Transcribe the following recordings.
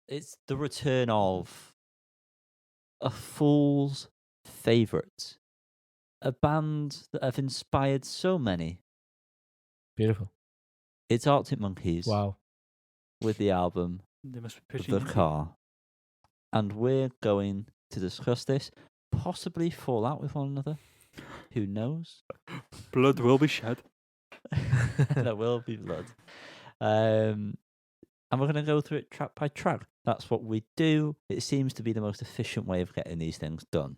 it's the return of a fool's favourite, a band that have inspired so many. Beautiful. It's Arctic Monkeys Wow. with the album They must be pretty The easy. Car. And we're going to discuss this, possibly fall out with one another. Who knows? Blood will be shed. There will be blood. And we're going to go through it track by track. That's what we do. It seems to be the most efficient way of getting these things done.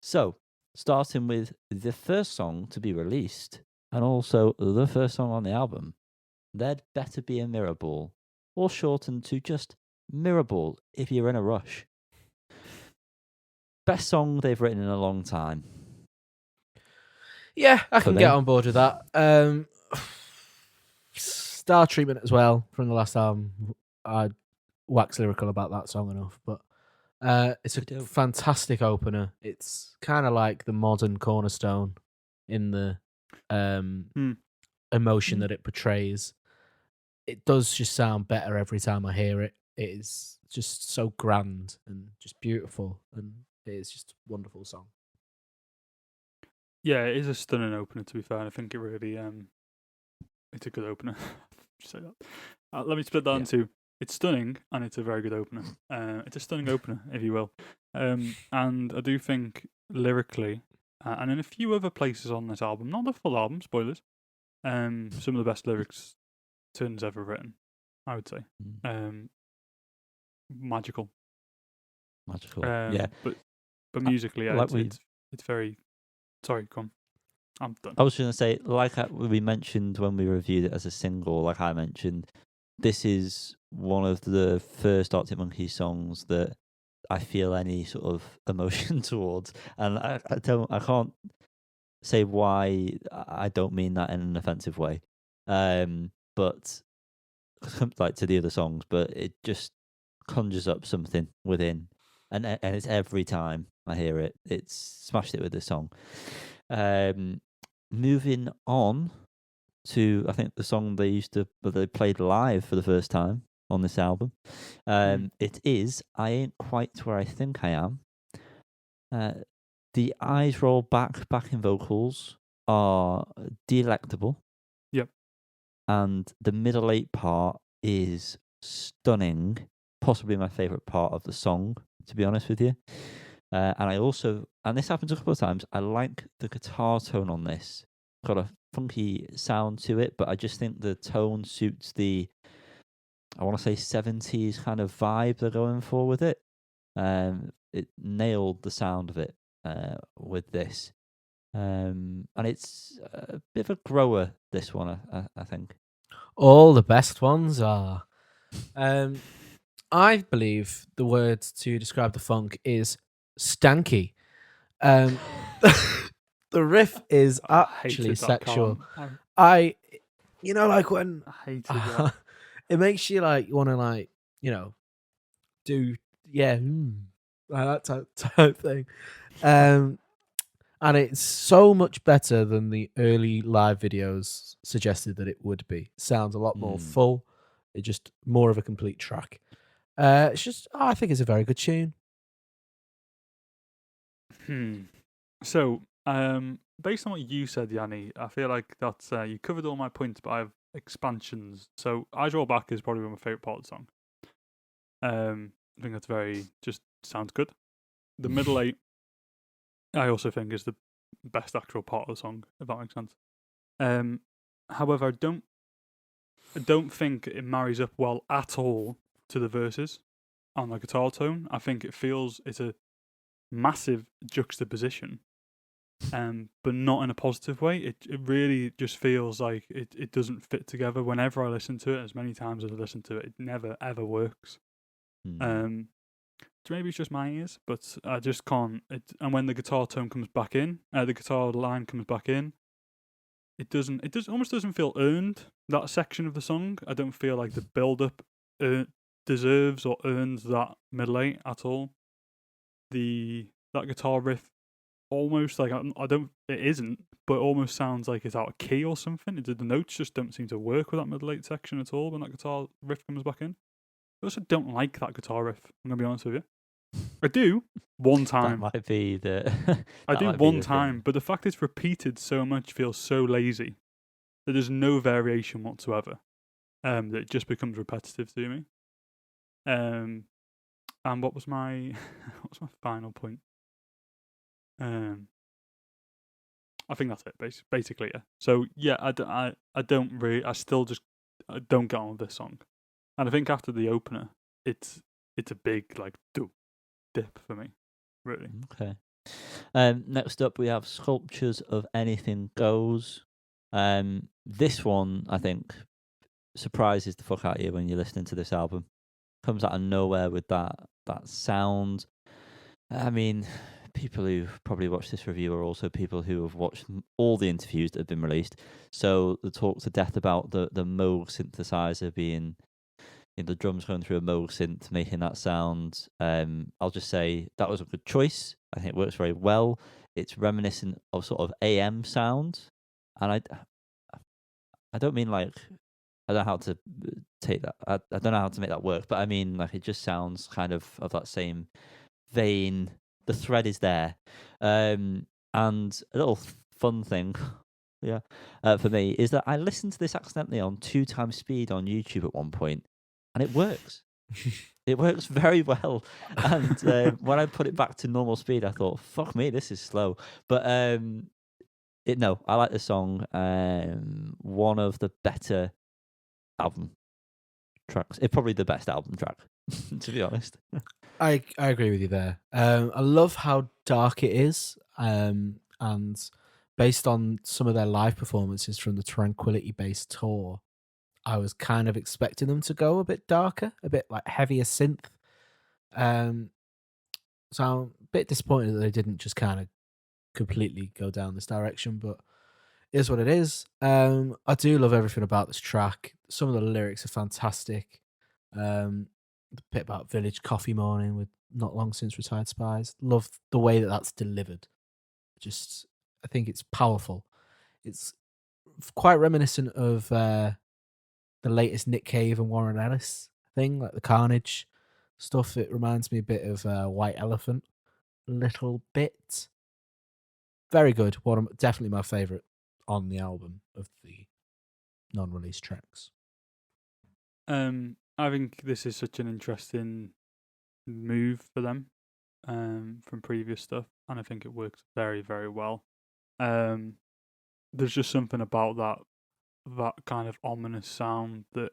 So, starting with the first song to be released, and also the first song on the album, There'd Better Be a Mirror Ball, or shortened to just Mirror Ball if you're in a rush. Best song they've written in a long time. Yeah, I For can me. get on board with that. Star Treatment as well from the last album. I wax lyrical about that song enough, but it's We do. a fantastic opener. It's kind of like the modern Cornerstone in the emotion that it portrays. It does just sound better every time I hear it. It is just so grand and just beautiful, and it is just a wonderful song. Yeah, it is a stunning opener, to be fair. I think it really it's a good opener. Just say that. Let me split that into it's stunning and it's a very good opener. It's a stunning opener, if you will. And I do think lyrically, and in a few other places on this album, not the full album, spoilers, some of the best lyrics Turn's ever written, I would say. Magical. Yeah. But musically, yeah, like it's very... Sorry, come on. I'm done. I was going to say, like we mentioned when we reviewed it as a single, like I mentioned, this is one of the first Arctic Monkeys songs that I feel any sort of emotion towards, and I can't say why I don't mean that in an offensive way, but like to the other songs, but it just conjures up something within, and it's every time I hear it, it's smashed it with this song. Moving on to, I think, the song they played live for the first time on this album. It is I Ain't Quite Where I Think I Am. The eyes roll backing vocals are delectable. Yep. And the middle eight part is stunning. Possibly my favourite part of the song, to be honest with you. And I also, and this happens a couple of times, I like the guitar tone on this. Got a funky sound to it, but I just think the tone suits the, I want to say 70s kind of vibe they're going for with it. It nailed the sound of it with this. And it's a bit of a grower, this one, I think. All the best ones are. I believe the word to describe the funk is stanky. The riff is actually sexual. Like when I hated that. it makes you like want to like do like that type thing, and it's so much better than the early live videos suggested that it would be. It sounds a lot more full. It's just more of a complete track. It's just I think it's a very good tune. So, based on what you said, Yanni, I feel like that's you covered all my points, but I have expansions. So, Eyes Roll Back is probably my favourite part of the song. I think that's just sounds good. The middle eight, I also think, is the best actual part of the song, if that makes sense. However, I don't think it marries up well at all to the verses on the guitar tone. I think it's a massive juxtaposition, but not in a positive way. It really just feels like it doesn't fit together. Whenever I listen to it, as many times as I listen to it, it never ever works. Maybe it's just my ears, but I just can't. And when the guitar tone comes back in, the guitar line comes back in, it almost doesn't feel earned. That section of the song, I don't feel like the build up deserves or earns that middle eight at all. That guitar riff almost like it isn't, but it almost sounds like it's out of key or something. The notes just don't seem to work with that middle eight section at all when that guitar riff comes back in. I also don't like that guitar riff. I'm gonna be honest with you. I do one That time. might be the. I that do might be one the time, thing. but the fact it's repeated so much feels so lazy that there's no variation whatsoever. That it just becomes repetitive to me. And what was my final point? I think that's it. Basically, yeah. So yeah, I don't really. I still just I don't get on with this song, and I think after the opener, it's a big like dip for me, really. Okay. Next up, we have Sculptures of Anything Goes. This one, I think, surprises the fuck out of you when you're listening to this album. Comes out of nowhere with that sound. I mean, people who probably watched this review are also people who have watched all the interviews that have been released. So the talk to death about the Moog synthesizer being, the drums going through a Moog synth, making that sound. I'll just say that was a good choice. I think it works very well. It's reminiscent of sort of AM sound, and I don't mean like, I don't know how to take that. I don't know how to make that work, but I mean like it just sounds kind of that same vein. The thread is there, and a little fun thing, yeah, for me is that I listened to this accidentally on 2x speed on YouTube at one point, and it works. It works very well. And when I put it back to normal speed, I thought, "Fuck me, this is slow." But no, I like the song. One of the better album tracks. It's probably the best album track, to be honest. I agree with you there. I love how dark it is, and based on some of their live performances from the Tranquility Base tour, I was kind of expecting them to go a bit darker, a bit like heavier synth. So I'm a bit disappointed that they didn't just kind of completely go down this direction, but it is what it is. I do love everything about this track. Some of the lyrics are fantastic. The bit about village coffee morning with not long since retired spies. Love the way that that's delivered. I think it's powerful. It's quite reminiscent of the latest Nick Cave and Warren Ellis thing, like the Carnage stuff. It reminds me a bit of White Elephant, a little bit. Very good. Definitely my favorite on the album of the non-released tracks. I think this is such an interesting move for them, from previous stuff, and I think it works very, very well. There's just something about that kind of ominous sound that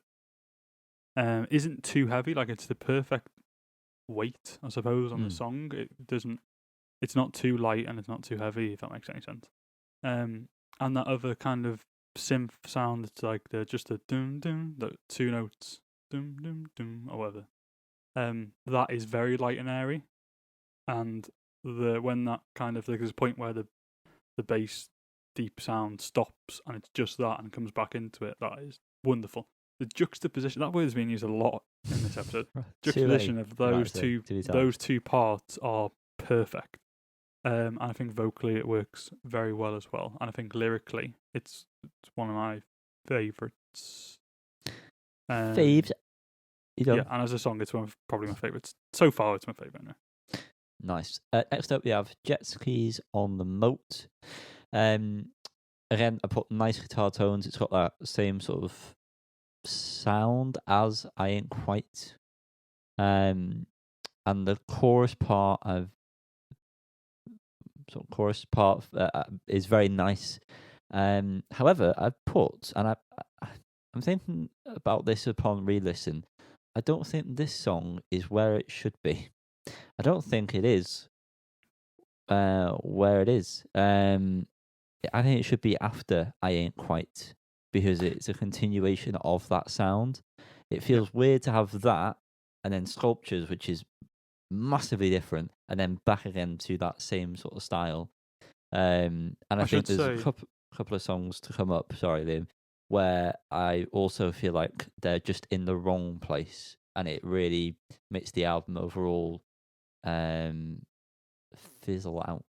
isn't too heavy. Like it's the perfect weight, I suppose, on the song. It's not too light and it's not too heavy, if that makes any sense. And that other kind of synth sound, it's like just a dum dum, the two notes, dum dum dum, or whatever. That is very light and airy, and when that kind of, like, there's a point where the bass deep sound stops and it's just that and comes back into it. That is wonderful. The juxtaposition, that word has been used a lot in this episode. Juxtaposition of those two parts are perfect. And I think vocally it works very well as well. And I think lyrically it's one of my favourites. Faves. Yeah, and as a song, it's probably my favourites. So far, it's my favourite. No? Nice. Next up, we have Jet Skis on the Moat. Again, I put nice guitar tones. It's got that same sort of sound as I Ain't Quite. And the chorus part is very nice. However, I've put, and I'm thinking about this upon re-listen, I don't think this song is where it should be. I don't think it is where it is. I think it should be after I Ain't Quite, because it's a continuation of that sound. It feels weird to have that and then Sculptures, which is massively different, and then back again to that same sort of style. And I think there's a couple of songs to come up, sorry Liam, where I also feel like they're just in the wrong place, and it really makes the album overall fizzle out.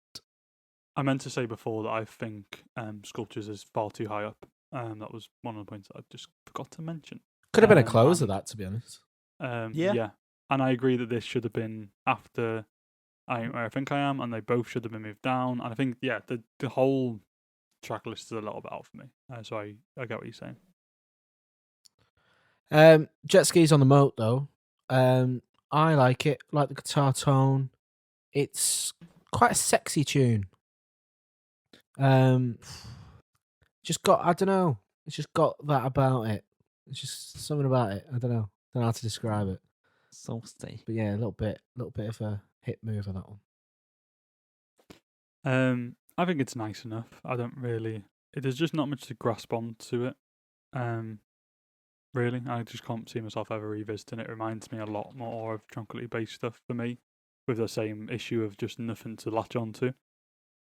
I meant to say before that I think Sculptures is far too high up. That was one of the points that I just forgot to mention. Could have been a closer, that, to be honest. Yeah, and I agree that this should have been after I Ain't Where I Think I Am, and they both should have been moved down. And I think the whole track list is a little bit out for me. So I get what you're saying. Jet skis on the moat though. I like it. Like the guitar tone. It's quite a sexy tune. Just got, I don't know. It's just got that about it. It's just something about it. I don't know. Don't know how to describe it. Saucy. But yeah, a little bit of a hit move on that one. I think it's nice enough. I don't really. There's just not much to grasp on to it. Really, I just can't see myself ever revisiting it. It reminds me a lot more of Tranquility Base stuff for me, with the same issue of just nothing to latch onto.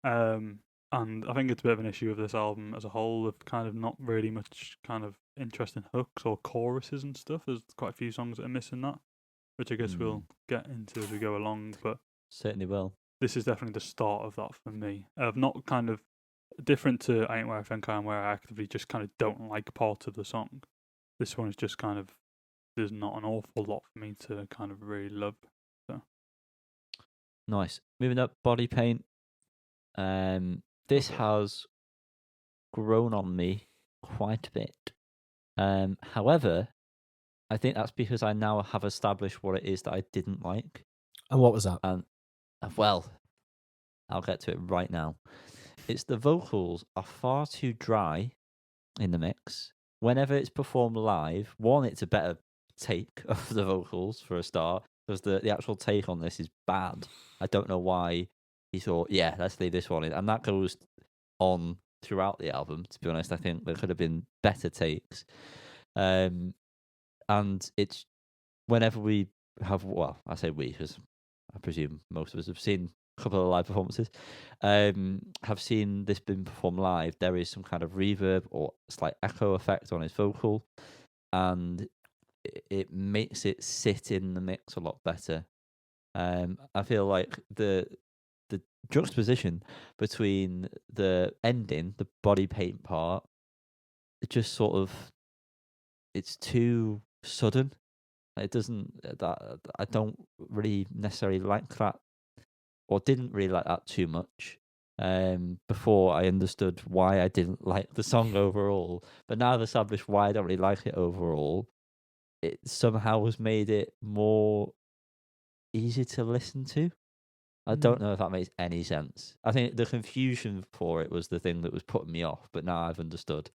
And I think it's a bit of an issue of this album as a whole, of kind of not really much kind of interesting hooks or choruses and stuff. There's quite a few songs that are missing that, which I guess we'll get into as we go along. But certainly will. This is definitely the start of that for me. Of not kind of different to I Ain't Where I Think I Am, where I actively just kind of don't like parts of the song. This one is just kind of, there's not an awful lot for me to kind of really love. So nice. Moving up, Body Paint. This has grown on me quite a bit. However, I think that's because I now have established what it is that I didn't like. And what was that? And well, I'll get to it right now. It's the vocals are far too dry in the mix. Whenever it's performed live, one, it's a better take of the vocals for a start, because the actual take on this is bad. I don't know why he thought, yeah, let's leave this one in. And that goes on throughout the album, to be honest. I think there could have been better takes. And it's whenever we have, well, I say we, because I presume most of us have seen a couple of live performances, have seen this been performed live, there is some kind of reverb or slight echo effect on his vocal, and it makes it sit in the mix a lot better. I feel like the juxtaposition between the ending, the body paint part, it just sort of, it's too sudden. It doesn't, that I don't really necessarily like that, or didn't really like that too much. Before I understood why I didn't like the song overall, but now I've established why I don't really like it overall, it somehow has made it more easy to listen to. I don't know if that makes any sense. I think the confusion for it was the thing that was putting me off, but now I've understood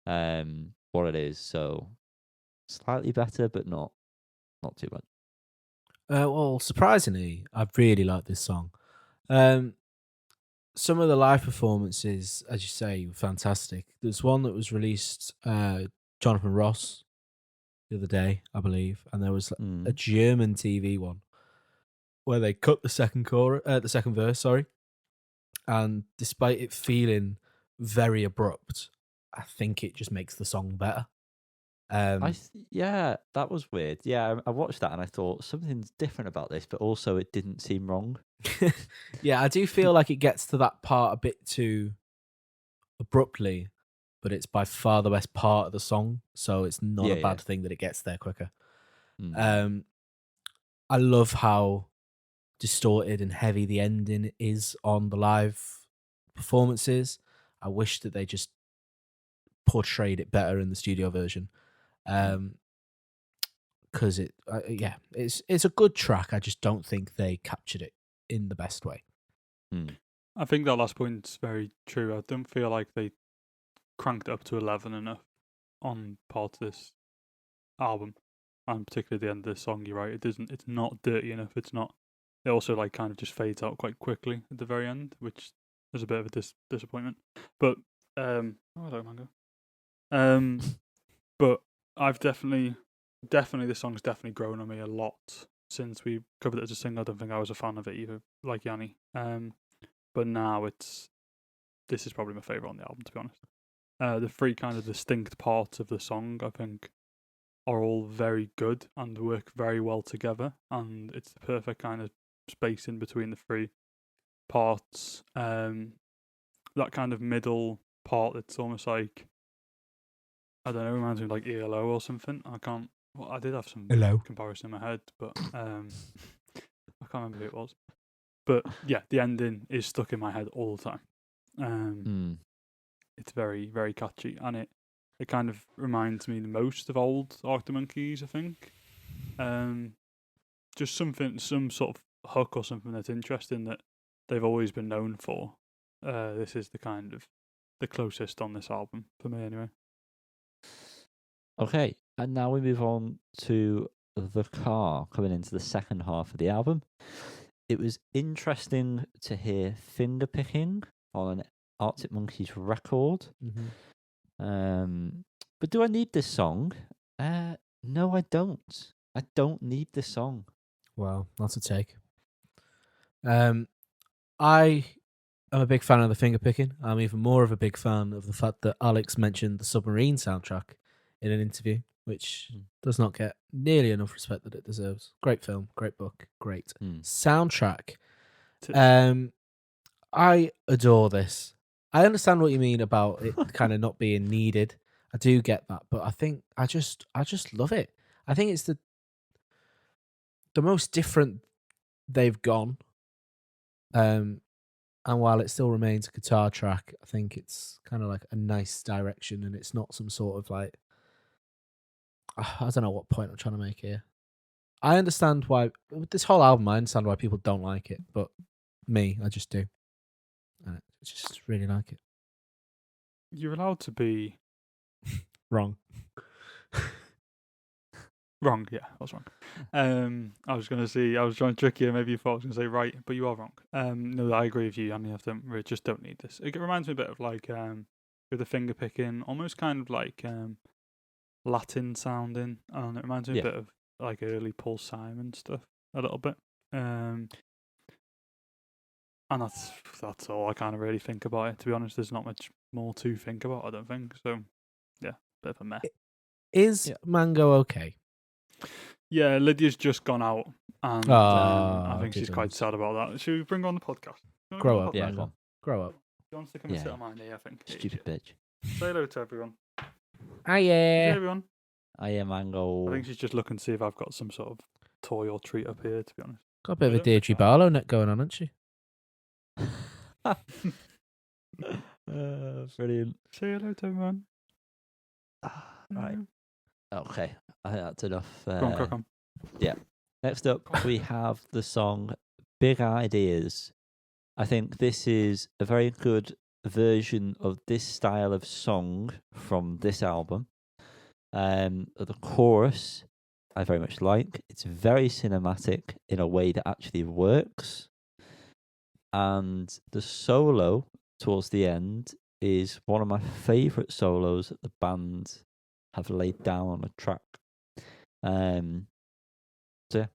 what it is. So slightly better, but not too much. Well, surprisingly, I really like this song. Some of the live performances, as you say, were fantastic. There's one that was released, Jonathan Ross, the other day, I believe, and there was a German TV one where they cut the second verse, sorry. And despite it feeling very abrupt, I think it just makes the song better. Yeah, that was weird. Yeah, I watched that and I thought something's different about this, but also it didn't seem wrong. Yeah, I do feel like it gets to that part a bit too abruptly, but it's by far the best part of the song, so it's not a bad thing that it gets there quicker. I love how distorted and heavy the ending is on the live performances. I wish that they just portrayed it better in the studio version. Because it's a good track. I just don't think they captured it in the best way. I think that last point's very true. I don't feel like they cranked it up to 11 enough on part of this album, and particularly the end of this song. You're right. It's not dirty enough. It's not. It also like kind of just fades out quite quickly at the very end, which is a bit of a disappointment. But but I've definitely this song's definitely grown on me a lot since we covered it as a single. I don't think I was a fan of it either, like Yanni. But now this is probably my favourite on the album, to be honest. The three kind of distinct parts of the song, I think, are all very good and work very well together, and it's the perfect kind of space in between the three parts. That kind of middle part that's almost like, I don't know, reminds me of like ELO or something. I can't Well, I did have some Hello. comparison in my head, but I can't remember who it was. But yeah, the ending is stuck in my head all the time. It's very, very catchy, and it kind of reminds me the most of old Arctic Monkeys, I think. Just some sort of hook or something that's interesting that they've always been known for. This is the closest on this album for me, anyway. Okay, and now we move on to The Car, coming into the second half of the album. It was interesting to hear finger picking on an Arctic Monkeys record. But do I need this song? No, I don't. I don't need this song. Well, that's a take. I am a big fan of the finger picking. I'm even more of a big fan of the fact that Alex mentioned the Submarine soundtrack in an interview, which does not get nearly enough respect that it deserves. Great film, great book, great soundtrack. I adore this. I understand what you mean about it kind of not being needed. I do get that, but I think I just love it. I think it's the most different they've gone. And while it still remains a guitar track, I think it's kind of like a nice direction, and it's not some sort of like, I don't know what point I'm trying to make here. I understand why with this whole album, I understand why people don't like it, but me, I just do. I just really like it. You're allowed to be Wrong. wrong. Yeah, I was wrong. I was going to say, I was trying to trick you. Maybe you thought I was going to say right, but you are wrong. No, I agree with you. And you have to, we just don't need this. It reminds me a bit of like with the finger picking, almost kind of like Latin sounding, and it reminds me a bit of like early Paul Simon stuff a little bit. And that's all I kind of really think about it. To be honest, there's not much more to think about, I don't think. So yeah, bit of a meh. Is Mango okay? Yeah, Lydia's just gone out, and I think she's quite sad about that. Should we bring her on the podcast? Grow up, Mango. Grow up. She wants to come and sit on my knee, I think. Stupid bitch. Say hello to everyone. Hiya. Say everyone. Hiya, Mango. I think she's just looking to see if I've got some sort of toy or treat up here, to be honest. Got a bit of a Deirdre Barlow neck going on, hasn't she? Brilliant. Say hello to everyone. Right. Okay. I think that's enough. Go on, crack on. Yeah. Next up, we have the song Big Ideas. I think this is a very good version of this style of song from this album. The chorus, I very much like. It's very cinematic in a way that actually works. And the solo towards the end is one of my favourite solos that the band have laid down on a track. So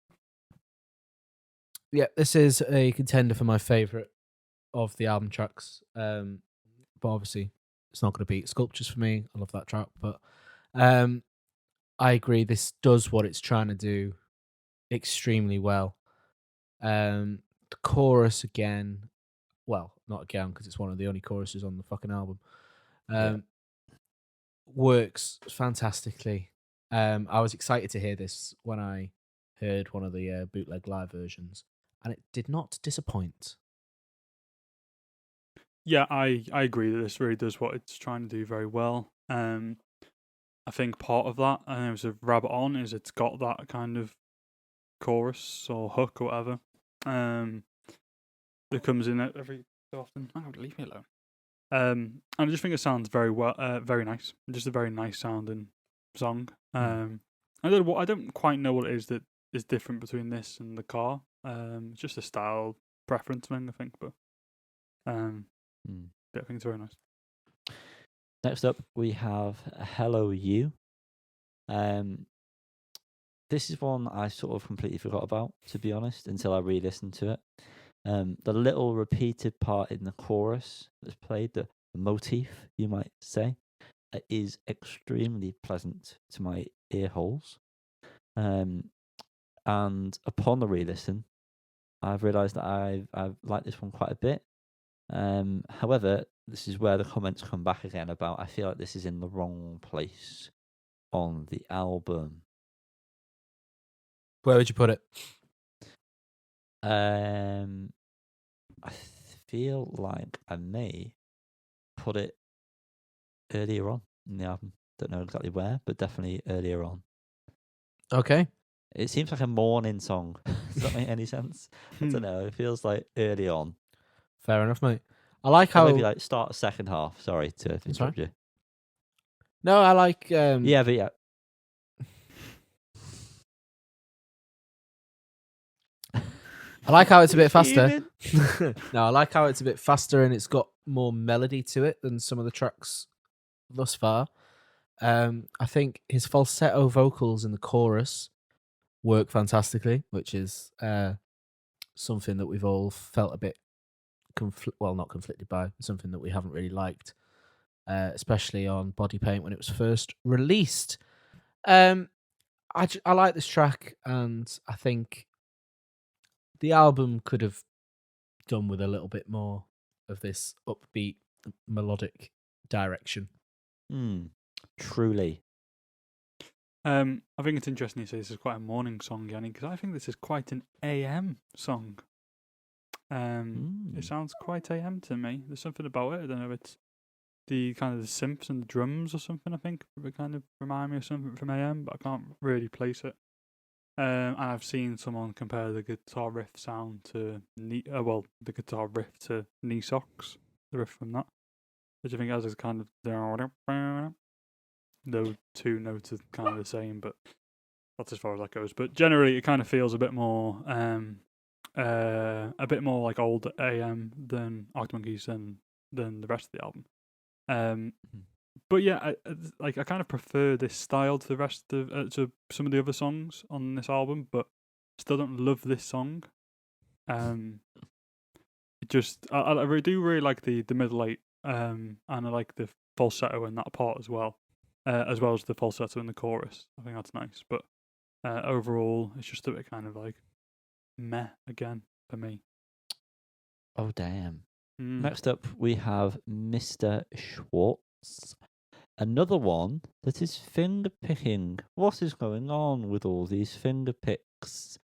yeah, this is a contender for my favourite of the album tracks. But obviously, it's not going to beat Sculptures for me. I love that track, but I agree. This does what it's trying to do extremely well. The chorus again, well, not again because it's one of the only choruses on the fucking album. Works fantastically. I was excited to hear this when I heard one of the bootleg live versions, and it did not disappoint. Yeah, I agree that this really does what it's trying to do very well. I think part of that, and it was a rabbit on, is it's got that kind of chorus or hook or whatever that comes in every so often. Oh, leave me alone. And I just think it sounds very well, very nice. Just a very nice sounding song. I don't quite know what it is that is different between this and The Car. It's just a style preference thing, I think. But I think it's very nice. Next up, we have Hello You. This is one I sort of completely forgot about, to be honest, until I re-listened to it. The little repeated part in the chorus that's played, the motif, you might say, is extremely pleasant to my ear holes. And upon the re-listen, I've realised that I've liked this one quite a bit. However, this is where the comments come back again about I feel like this is in the wrong place on the album. Where would you put it? I feel like I may put it earlier on in the album. Don't know exactly where, but definitely earlier on. Okay. It seems like a morning song. Does that make any sense? I don't know. It feels like early on. Fair enough, mate. I like Or how maybe like start the second half. Sorry to interrupt you. No, I like Yeah, but yeah. I like how it's a bit faster. Fuming. No, I like how it's a bit faster and it's got more melody to it than some of the tracks thus far. I think his falsetto vocals in the chorus work fantastically, which is something that we've all felt a bit not conflicted by, something that we haven't really liked, especially on Body Paint when it was first released. I like this track, and I think the album could have done with a little bit more of this upbeat melodic direction. Truly. I think it's interesting you say this is quite a morning song, Yanni, because I think this is quite an AM song. It sounds quite AM to me. There's something about it. I don't know if it's the kind of the synths and the drums or something, I think. It kind of remind me of something from AM, but I can't really place it. And I've seen someone compare the guitar riff sound to the guitar riff to Knee Socks, the riff from that, which I think has a kind of those two notes are kind of the same, but that's as far as that goes. But generally, it kind of feels a bit more like old AM than Arctic Monkeys than the rest of the album. But yeah, I kind of prefer this style to the rest of to some of the other songs on this album, but still don't love this song. It just I do really like the middle eight, and I like the falsetto in that part as well as the falsetto in the chorus. I think that's nice, but overall, it's just a bit kind of like meh again for me. Oh damn! Next up, we have Mr. Schwartz. Another one that is finger picking. What is going on with all these finger picks?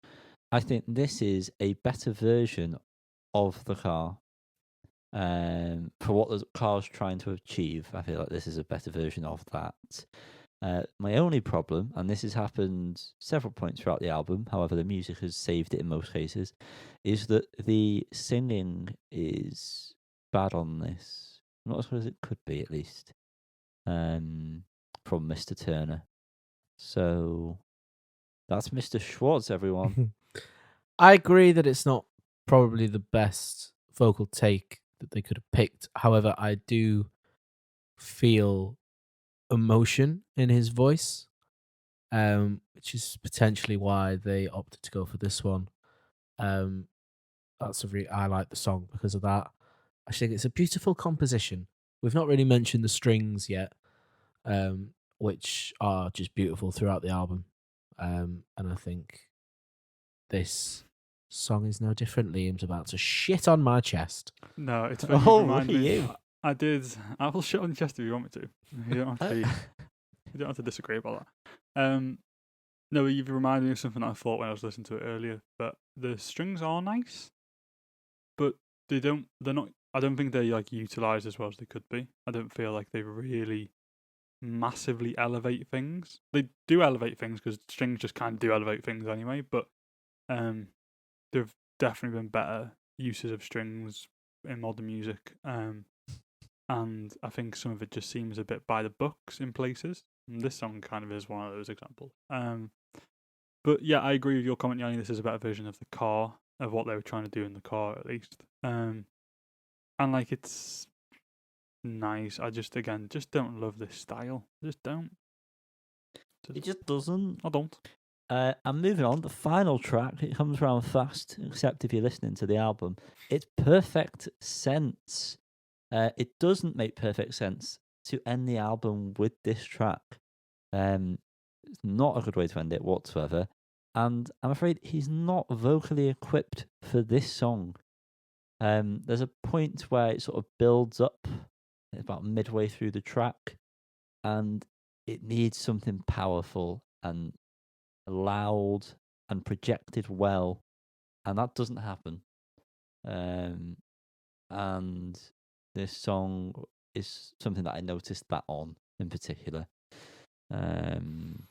I think this is a better version of the car. For what the car's trying to achieve, I feel like this is a better version of that. My only problem, and this has happened several points throughout the album, however, the music has saved it in most cases, is that the singing is bad on this. Not as good as it could be, at least. From Mr. Turner. So that's Mr. Schwartz, everyone. I agree that it's not probably the best vocal take that they could have picked. However, I do feel emotion in his voice, which is potentially why they opted to go for this one. I like the song because of that. I think it's a beautiful composition. We've not really mentioned the strings yet, which are just beautiful throughout the album. And I think this song is no different. Liam's about to shit on my chest. No, it's funny. Oh, Remind look at me. you. I did. I will shit on your chest if you want me to. You don't have to. You don't have to disagree about that. No, you've reminded me of something I thought when I was listening to it earlier. But the strings are nice, but they're not. I don't think they're like utilized as well as they could be. I don't feel like they really massively elevate things. They do elevate things because strings just kind of do elevate things anyway. But there've definitely been better uses of strings in modern music. And I think some of it just seems a bit by the books in places. And this song kind of is one of those examples. But yeah, I agree with your comment, Yanni. This is a better version of the car, of what they were trying to do in the car, at least. And like, it's nice. I just don't love this style. I just don't. It just doesn't. I don't. I'm moving on. The final track, it comes around fast, except if you're listening to the album. It's Perfect Sense. It doesn't make perfect sense to end the album with this track. It's not a good way to end it whatsoever. And I'm afraid he's not vocally equipped for this song. There's a point where it sort of builds up about midway through the track, and it needs something powerful and loud and projected well, and that doesn't happen. And this song is something that I noticed that on in particular.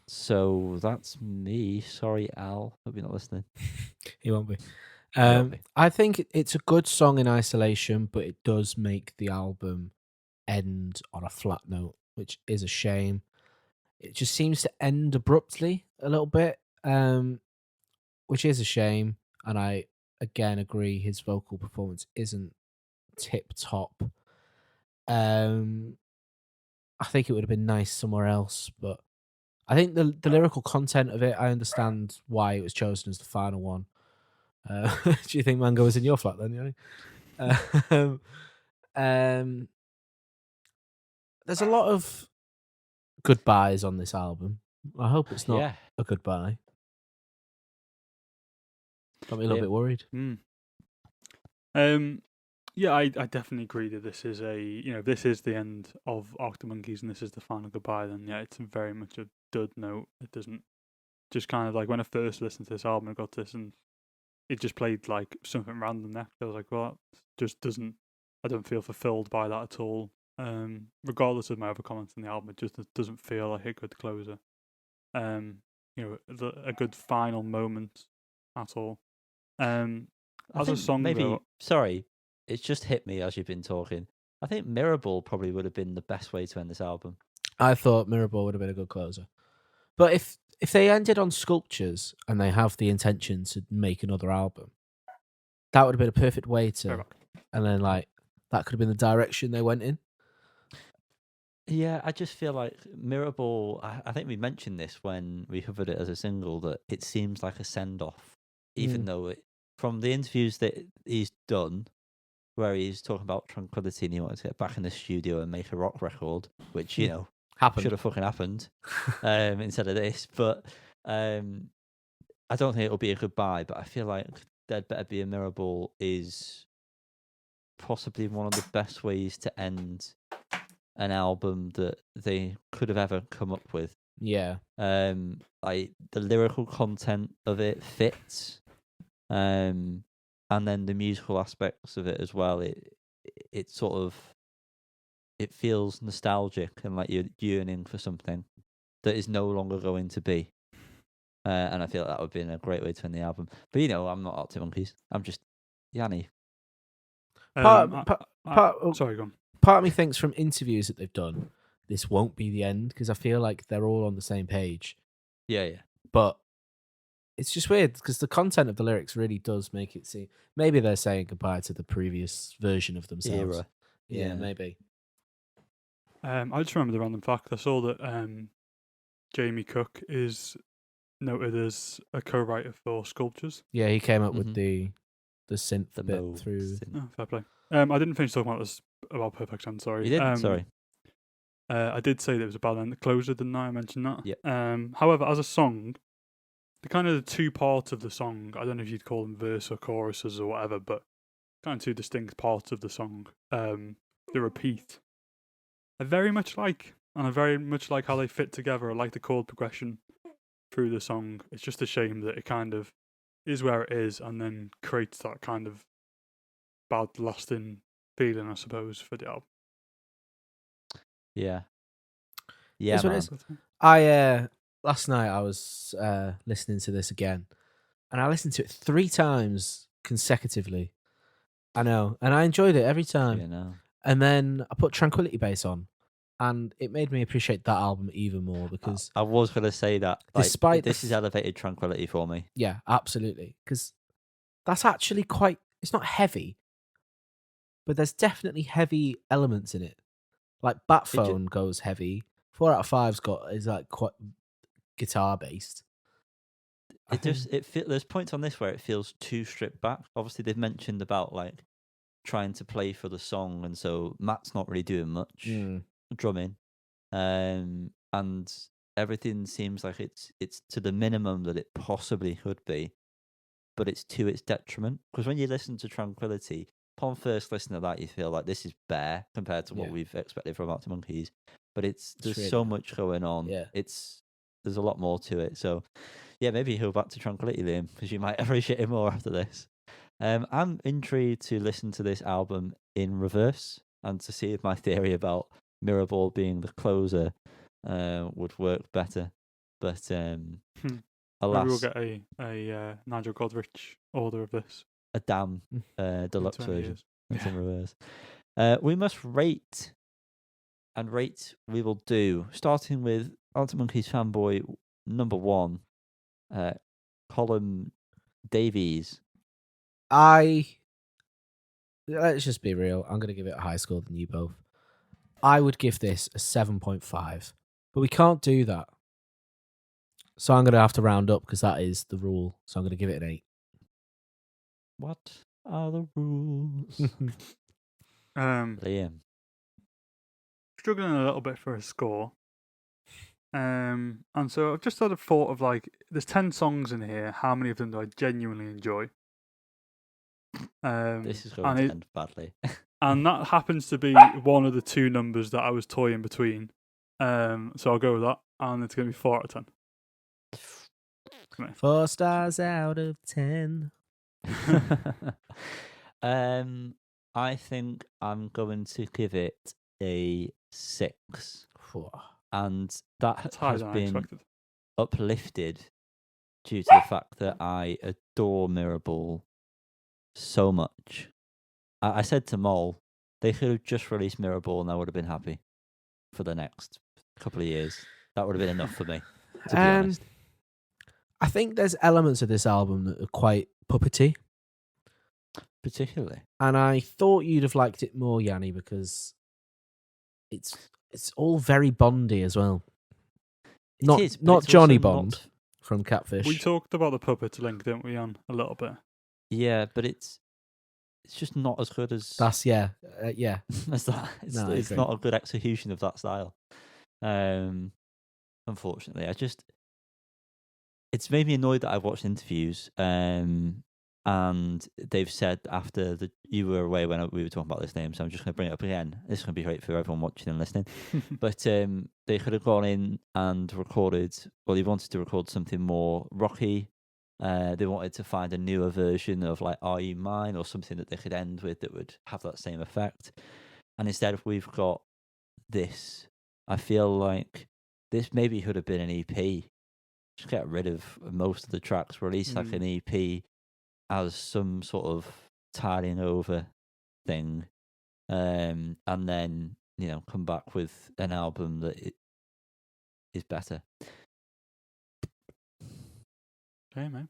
So that's me. Sorry, Al. Hope you're not listening. He won't be. won't be. I think it's a good song in isolation, but it does make the album end on a flat note, which is a shame. It just seems to end abruptly a little bit, which is a shame. And I again agree his vocal performance isn't tip top. I think it would have been nice somewhere else, but I think the lyrical content of it, I understand why it was chosen as the final one. Do you think Mango was in your flat then, Yanni? There's a lot of goodbyes on this album. I hope it's not a goodbye. Got me a little bit worried. Yeah, I definitely agree that this is this is the end of Arctic Monkeys and this is the final goodbye. Then yeah, it's very much a dud note. It doesn't just kind of like when I first listened to this album, I got this and it just played like something random next. I was like, well, that just doesn't. I don't feel fulfilled by that at all. Regardless of my other comments on the album, it just doesn't feel like a good closer. A good final moment at all. As a song, though, sorry, it's just hit me as you've been talking. I think Mirrorball probably would have been the best way to end this album. I thought Mirrorball would have been a good closer, but if they ended on Sculptures and they have the intention to make another album, that would have been a perfect way to, and then like that could have been the direction they went in. Yeah, I just feel like Mirrorball, I think we mentioned this when we covered it as a single, that it seems like a send-off, even though from the interviews that he's done, where he's talking about tranquility and he wants to get back in the studio and make a rock record, which, should have fucking happened instead of this. But I don't think it'll be a goodbye, but I feel like There'd Better Be a Mirrorball is possibly one of the best ways to end an album that they could have ever come up with. Yeah. Like the lyrical content of it fits. And then the musical aspects of it as well. It sort of feels nostalgic and like you're yearning for something that is no longer going to be. And I feel like that would be a great way to end the album. But I'm not Arctic Monkeys. I'm just Yanni. sorry, go on. Part of me thinks from interviews that they've done, this won't be the end because I feel like they're all on the same page. Yeah. But it's just weird because the content of the lyrics really does make it seem maybe they're saying goodbye to the previous version of themselves. Era. Yeah, maybe. I just remember the random fact. I saw that Jamie Cook is noted as a co-writer for Sculptures. Yeah, he came up with the synth bit through. Oh, fair play. I didn't finish talking about this about Perfect Ten. Sorry, you didn't. Sorry. I did say that it was a bad end closer, didn't I? I mentioned that. Yeah. However, as a song, the two parts of the song, I don't know if you'd call them verse or choruses or whatever, but kind of two distinct parts of the song. The repeat, I very much like, and I very much like how they fit together. I like the chord progression through the song. It's just a shame that it kind of is where it is and then creates that kind of bad lasting feeling, I suppose, for the album. Yeah, man. I last night I was listening to this again, and I listened to it 3 times consecutively. I know, and I enjoyed it every time. And then I put Tranquility Base on, and it made me appreciate that album even more because I was going to say that. Despite this is elevated Tranquility for me. Yeah, absolutely, because that's actually quite. It's not heavy, but there's definitely heavy elements in it. Like Bat Phone goes heavy. 4 out of 5's is like quite guitar based. There's points on this where it feels too stripped back. Obviously, they've mentioned about like trying to play for the song, and so Matt's not really doing much drumming, and everything seems like it's to the minimum that it possibly could be, but it's to its detriment. Because when you listen to Tranquility, upon first listen to that, you feel like this is bare compared to what we've expected from Arctic Monkeys. But there's really so much going on. Yeah. It's there's a lot more to it. So yeah, maybe he'll back to Tranquility, Liam, because you might appreciate it more after this. I'm intrigued to listen to this album in reverse and to see if my theory about Mirrorball being the closer would work better. But Maybe alas, we'll get a Nigel Godrich order of this a damn in deluxe 20 version. years. It's in reverse. We must rate, and rate we will do, starting with Arctic Monkeys fanboy number 1, Colin Davies. Let's just be real. I'm going to give it a higher score than you both. I would give this a 7.5, but we can't do that. So I'm going to have to round up because that is the rule. So I'm going to give it an 8. What are the rules? Liam. Struggling a little bit for a score. And so I've just had a thought of like, there's 10 songs in here. How many of them do I genuinely enjoy? This is going to end badly. And that happens to be one of the 2 numbers that I was toying between. So I'll go with that. And it's going to be 4 out of 10. 4 stars out of 10. I think I'm going to give it a 6. And that It's higher has than I been expected. uplifted due to the fact that I adore Mirrorball so much. I said to Mole, they could have just released Mirrorball and I would have been happy for the next couple of years. That would have been enough for me, to be honest. I think there's elements of this album that are quite puppety. Particularly. And I thought you'd have liked it more, Yanni, because it's all very Bondy as well. Not Johnny Bond from Catfish. We talked about the puppet link, didn't we, Jan? A little bit. Yeah, but it's just not as good as that's yeah. as that. It's not a good execution of that style. Unfortunately, it's made me annoyed that I've watched interviews. And they've said after you were away when we were talking about this name, so I'm just going to bring it up again. This is going to be great for everyone watching and listening. But they could have gone in and recorded, well, they wanted to record something more rocky. They wanted to find a newer version of like Are You Mine or something that they could end with that would have that same effect. And instead we've got this. I feel like this maybe could have been an EP. Just get rid of most of the tracks, release like an EP as some sort of tidying over thing, and then come back with an album that is better. Okay, mate.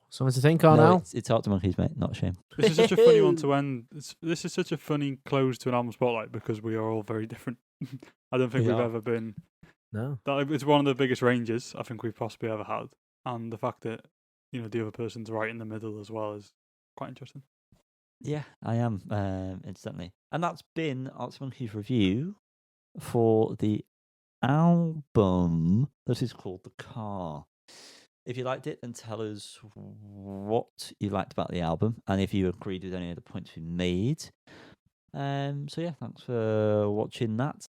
Something to think on now. It's Arctic Monkeys, mate. Not a shame. This is such a funny one to end. This is such a funny close to an album spotlight because we are all very different. I don't think we've ever been. No. It's one of the biggest ranges I think we've possibly ever had, and the fact that the other person's right in the middle as well is quite interesting. Yeah, I am instantly, and that's been Arctic Monkeys review for the album that is called The Car. If you liked it, then tell us what you liked about the album and if you agreed with any of the points we made. So yeah, thanks for watching that.